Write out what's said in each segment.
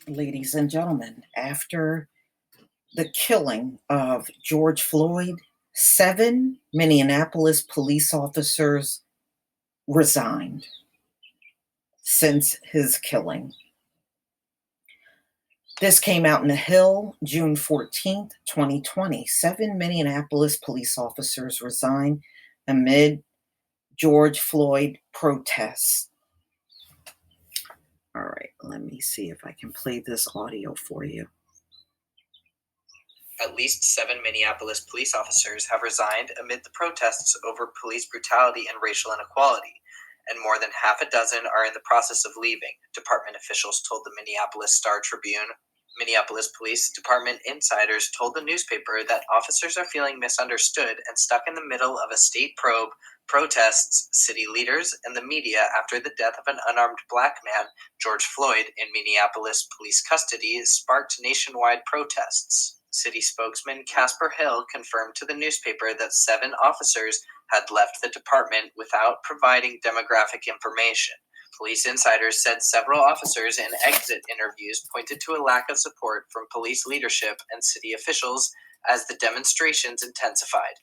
Ladies and gentlemen, after the killing of George Floyd, 7 Minneapolis police officers resigned since his killing. This came out in the Hill, June 14th, 2020. 7 Minneapolis police officers resigned amid George Floyd protests. All right, let me see if I can play this audio for you. At least 7 Minneapolis police officers have resigned amid the protests over police brutality and racial inequality, and more than half a dozen are in the process of leaving, department officials told the Minneapolis Star-Tribune. Minneapolis Police Department insiders told the newspaper that officers are feeling misunderstood and stuck in the middle of a state probe, protests, city leaders, and the media after the death of an unarmed black man, George Floyd, in Minneapolis police custody sparked nationwide protests. City spokesman Casper Hill confirmed to the newspaper that 7 officers had left the department without providing demographic information. Police insiders said several officers in exit interviews pointed to a lack of support from police leadership and city officials as the demonstrations intensified.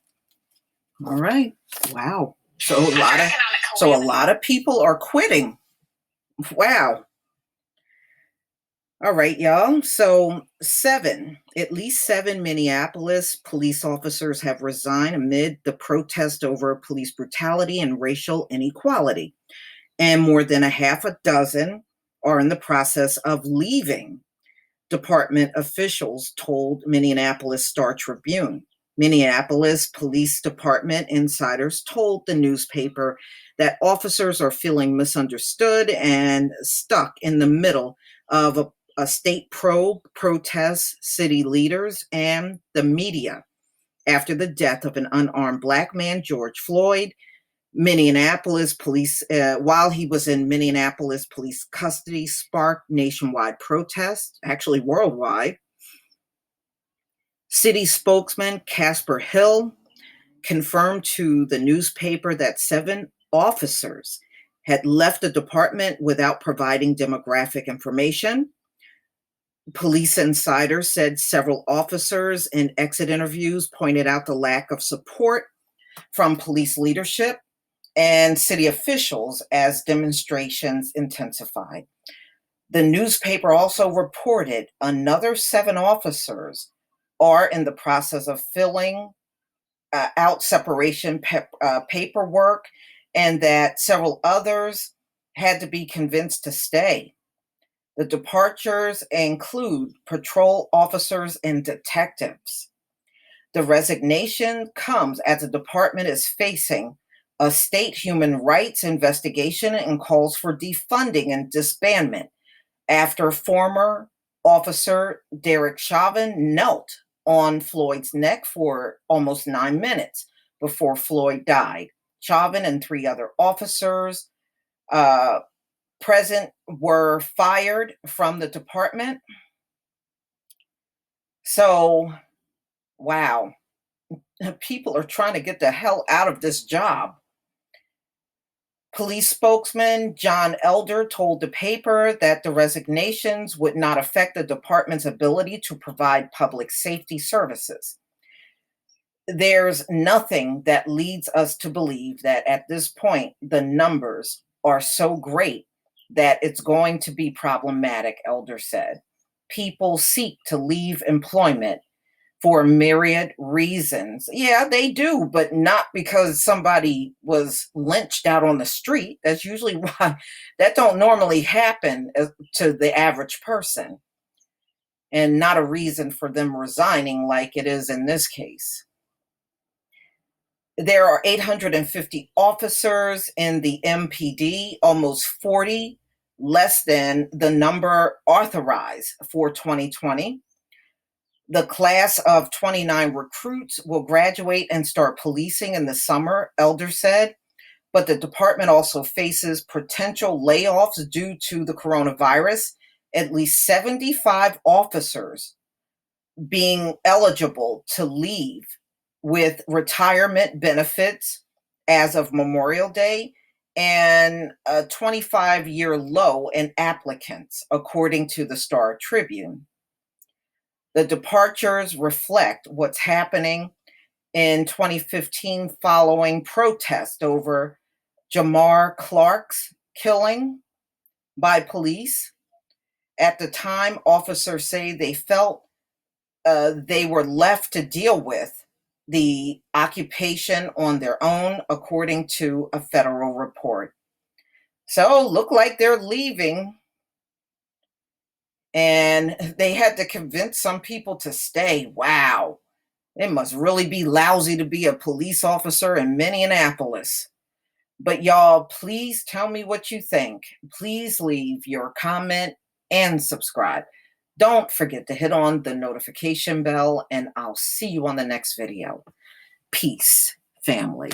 All right. Wow. So a lot of people are quitting. Wow. All right, y'all. So at least seven Minneapolis police officers have resigned amid the protest over police brutality and racial inequality. And more than a half a dozen are in the process of leaving, department officials told Minneapolis Star-Tribune. Minneapolis Police Department insiders told the newspaper that officers are feeling misunderstood and stuck in the middle of a state probe protests city leaders and the media after the death of an unarmed black man, George Floyd. Minneapolis police, while he was in Minneapolis police custody, sparked nationwide protests, actually worldwide. City spokesman Casper Hill confirmed to the newspaper that 7 officers had left the department without providing demographic information. Police insiders said several officers in exit interviews pointed out the lack of support from police leadership and city officials as demonstrations intensified. The newspaper also reported another 7 officers are in the process of filling out separation paperwork, and that several others had to be convinced to stay. The departures include patrol officers and detectives. The resignation comes as the department is facing a state human rights investigation and calls for defunding and disbandment after former officer Derek Chauvin knelt on Floyd's neck for almost 9 minutes before Floyd died. Chauvin and 3 other officers present were fired from the department. So, wow. People are trying to get the hell out of this job. Police spokesman John Elder told the paper that the resignations would not affect the department's ability to provide public safety services. There's nothing that leads us to believe that at this point the numbers are so great that it's going to be problematic, Elder said. People seek to leave employment for myriad reasons. Yeah, they do, but not because somebody was lynched out on the street. That's usually why that don't normally happen to the average person, and not a reason for them resigning like it is in this case. There are 850 officers in the MPD, almost 40 less than the number authorized for 2020. The class of 29 recruits will graduate and start policing in the summer, Elder said, but the department also faces potential layoffs due to the coronavirus. At least 75 officers being eligible to leave with retirement benefits as of Memorial Day, and a 25-year low in applicants, according to the Star Tribune. The departures reflect what's happening in 2015 following protest over Jamar Clark's killing by police. At the time, officers say they felt they were left to deal with the occupation on their own, according to a federal report. So, look like they're leaving, and they had to convince some people to stay. Wow, it must really be lousy to be a police officer in Minneapolis. But y'all, please tell me what you think. Please leave your comment and subscribe. Don't forget to hit on the notification bell, and I'll see you on the next video. Peace, family.